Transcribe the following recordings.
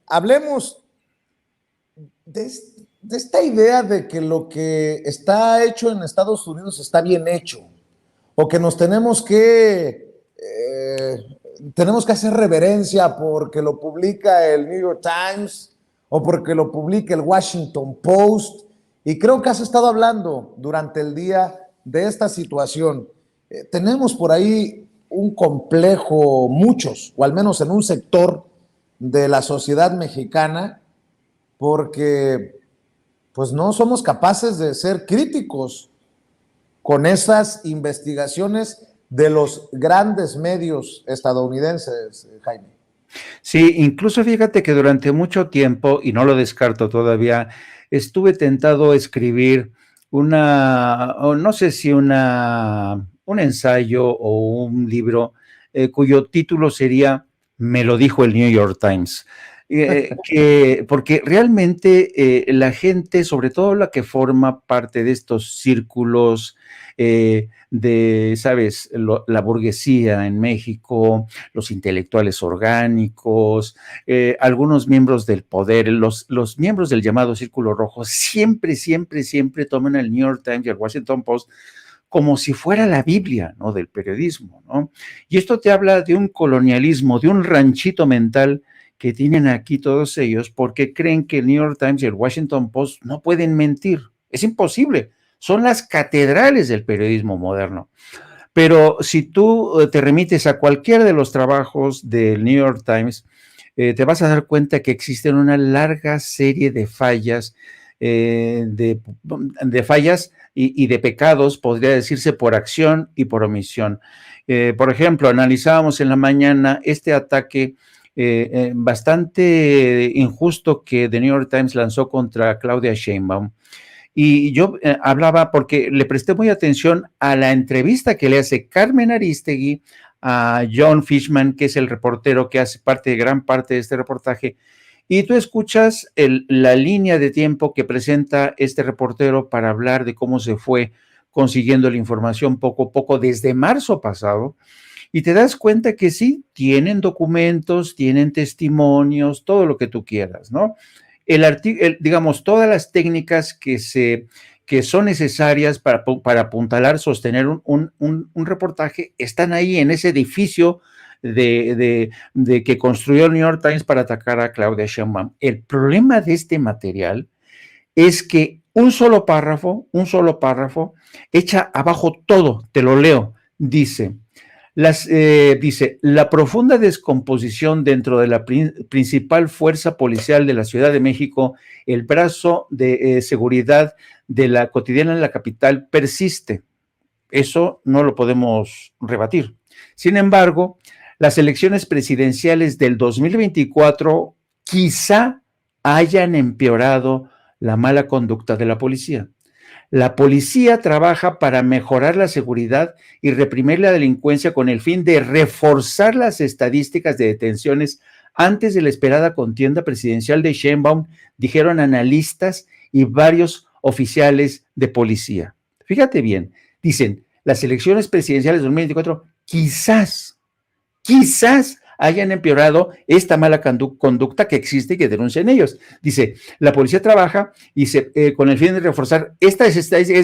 hablemos de esta idea de que lo que está hecho en Estados Unidos está bien hecho, o que nos tenemos que hacer reverencia porque lo publica el New York Times o porque lo publica el Washington Post. Y creo que has estado hablando durante el día de esta situación. Tenemos por ahí un complejo, muchos, o al menos en un sector de la sociedad mexicana, porque pues no somos capaces de ser críticos con esas investigaciones de los grandes medios estadounidenses, Jaime. Sí, incluso fíjate que durante mucho tiempo, y no lo descarto todavía, estuve tentado a escribir no sé si un ensayo o un libro cuyo título sería Me lo dijo el New York Times. Porque realmente la gente, sobre todo la que forma parte de estos círculos ¿sabes? La burguesía en México, los intelectuales orgánicos, algunos miembros del poder, los miembros del llamado Círculo Rojo, siempre toman el New York Times y el Washington Post como si fuera la Biblia, ¿no? Del periodismo, ¿no? Y esto te habla de un colonialismo, de un ranchito mental que tienen aquí todos ellos porque creen que el New York Times y el Washington Post no pueden mentir. Es imposible. Son las catedrales del periodismo moderno. Pero si tú te remites a cualquiera de los trabajos del New York Times, te vas a dar cuenta que existen una larga serie de fallas, de fallas y de pecados, podría decirse, por acción y por omisión. Por ejemplo, analizábamos en la mañana este ataque bastante injusto que The New York Times lanzó contra Claudia Sheinbaum. Y yo hablaba porque le presté muy atención a la entrevista que le hace Carmen Aristegui a John Fishman, que es el reportero que hace gran parte de este reportaje, y tú escuchas la línea de tiempo que presenta este reportero para hablar de cómo se fue consiguiendo la información poco a poco desde marzo pasado, y te das cuenta que sí, tienen documentos, tienen testimonios, todo lo que tú quieras, ¿no? Digamos, todas las técnicas que son necesarias para apuntalar, sostener un reportaje, están ahí en ese edificio de que construyó el New York Times para atacar a Claudia Sheinbaum. El problema de este material es que un solo párrafo echa abajo todo, te lo leo, dice, la profunda descomposición dentro de la principal fuerza policial de la Ciudad de México, el brazo de seguridad de la cotidiana en la capital, persiste. Eso no lo podemos rebatir. Sin embargo, las elecciones presidenciales del 2024 quizá hayan empeorado la mala conducta de la policía. La policía trabaja para mejorar la seguridad y reprimir la delincuencia con el fin de reforzar las estadísticas de detenciones antes de la esperada contienda presidencial de Sheinbaum, dijeron analistas y varios oficiales de policía. Fíjate bien, dicen, las elecciones presidenciales de 2024 quizás hayan empeorado esta mala conducta que existe y que denuncian ellos. Dice, la policía trabaja con el fin de reforzar es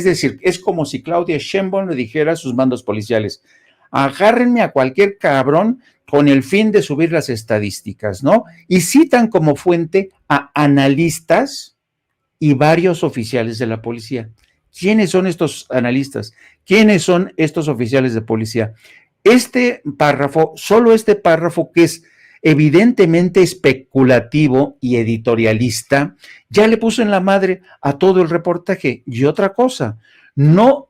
decir, es como si Claudia Sheinbaum le dijera a sus mandos policiales, agárrenme a cualquier cabrón con el fin de subir las estadísticas, ¿no? Y citan como fuente a analistas y varios oficiales de la policía. ¿Quiénes son estos analistas? ¿Quiénes son estos oficiales de policía? Solo este párrafo que es evidentemente especulativo y editorialista, ya le puso en la madre a todo el reportaje. Y otra cosa, no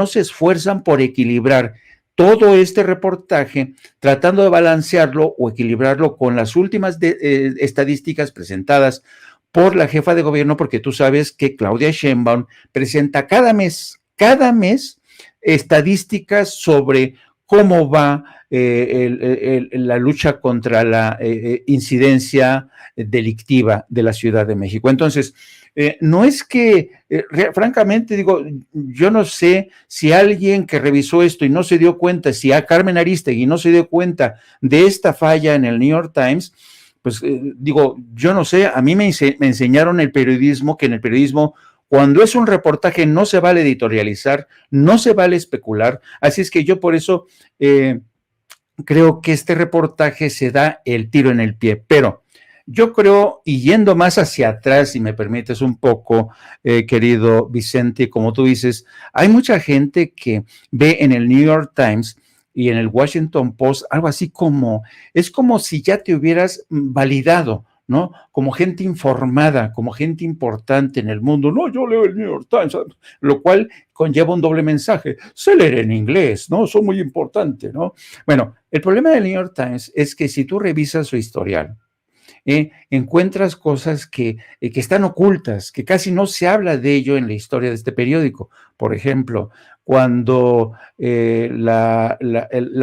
se esfuerzan por equilibrar todo este reportaje, tratando de balancearlo o equilibrarlo con las últimas estadísticas presentadas por la jefa de gobierno, porque tú sabes que Claudia Sheinbaum presenta cada mes estadísticas sobre cómo va la lucha contra la incidencia delictiva de la Ciudad de México. Entonces, no es que, francamente, digo, yo no sé si alguien que revisó esto y no se dio cuenta, si a Carmen Aristegui no se dio cuenta de esta falla en el New York Times, pues digo, yo no sé, a mí me enseñaron el periodismo, que en el periodismo, cuando es un reportaje, no se vale editorializar, no se vale especular, así es que yo por eso creo que este reportaje se da el tiro en el pie, pero yo creo, y yendo más hacia atrás, si me permites un poco, querido Vicente, como tú dices, hay mucha gente que ve en el New York Times y en el Washington Post algo así como, es como si ya te hubieras validado, ¿no? Como gente informada, como gente importante en el mundo. No, yo leo el New York Times, lo cual conlleva un doble mensaje. Sé leer en inglés, ¿no? Soy muy importante, ¿no? Bueno, el problema del New York Times es que si tú revisas su historial, encuentras cosas que están ocultas, que casi no se habla de ello en la historia de este periódico. Por ejemplo, cuando la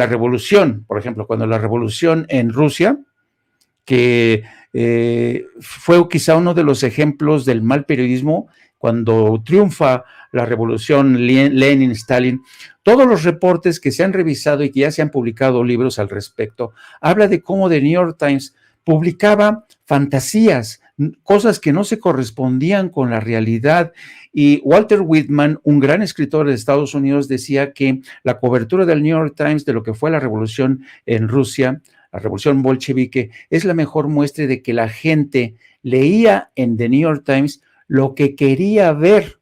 revolución, por ejemplo, cuando la revolución en Rusia, que fue quizá uno de los ejemplos del mal periodismo, cuando triunfa la revolución Lenin-Stalin, todos los reportes que se han revisado y que ya se han publicado libros al respecto, habla de cómo The New York Times publicaba fantasías, cosas que no se correspondían con la realidad. Y Walter Whitman, un gran escritor de Estados Unidos, decía que la cobertura del New York Times de lo que fue la revolución en Rusia, la revolución bolchevique, es la mejor muestra de que la gente leía en The New York Times lo que quería ver,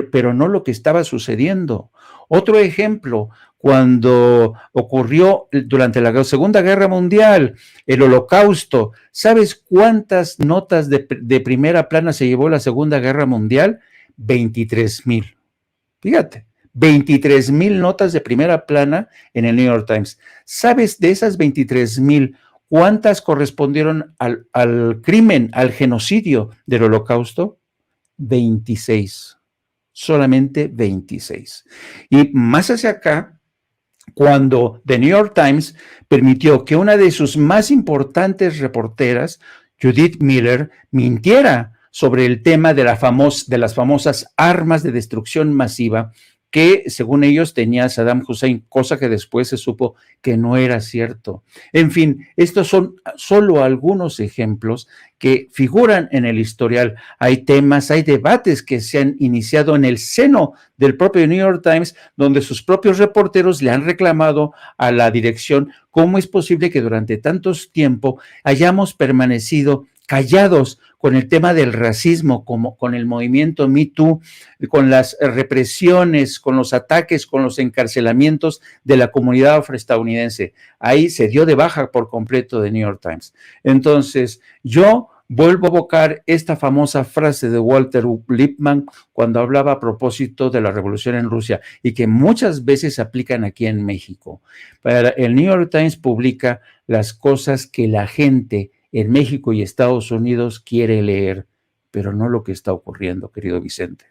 pero no lo que estaba sucediendo. Otro ejemplo, cuando ocurrió durante la Segunda Guerra Mundial, el Holocausto, ¿sabes cuántas notas de primera plana se llevó la Segunda Guerra Mundial? 23,000. Fíjate, 23,000 notas de primera plana en el New York Times. ¿Sabes de esas 23,000 cuántas correspondieron al crimen, al genocidio del Holocausto? 26. Solamente 26. Y más hacia acá, cuando The New York Times permitió que una de sus más importantes reporteras, Judith Miller, mintiera sobre el tema de las famosas armas de destrucción masiva que, según ellos, tenía Saddam Hussein, cosa que después se supo que no era cierto. En fin, estos son solo algunos ejemplos que figuran en el historial. Hay temas, hay debates que se han iniciado en el seno del propio New York Times, donde sus propios reporteros le han reclamado a la dirección cómo es posible que durante tantos tiempo hayamos permanecido callados con el tema del racismo, como con el movimiento Me Too, con las represiones, con los ataques, con los encarcelamientos de la comunidad afroestadounidense. Ahí se dio de baja por completo de New York Times. Entonces, yo vuelvo a evocar esta famosa frase de Walter Lippmann cuando hablaba a propósito de la revolución en Rusia y que muchas veces se aplican aquí en México. El New York Times publica las cosas que la gente en México y Estados Unidos quiere leer, pero no lo que está ocurriendo, querido Vicente.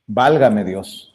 Válgame Dios.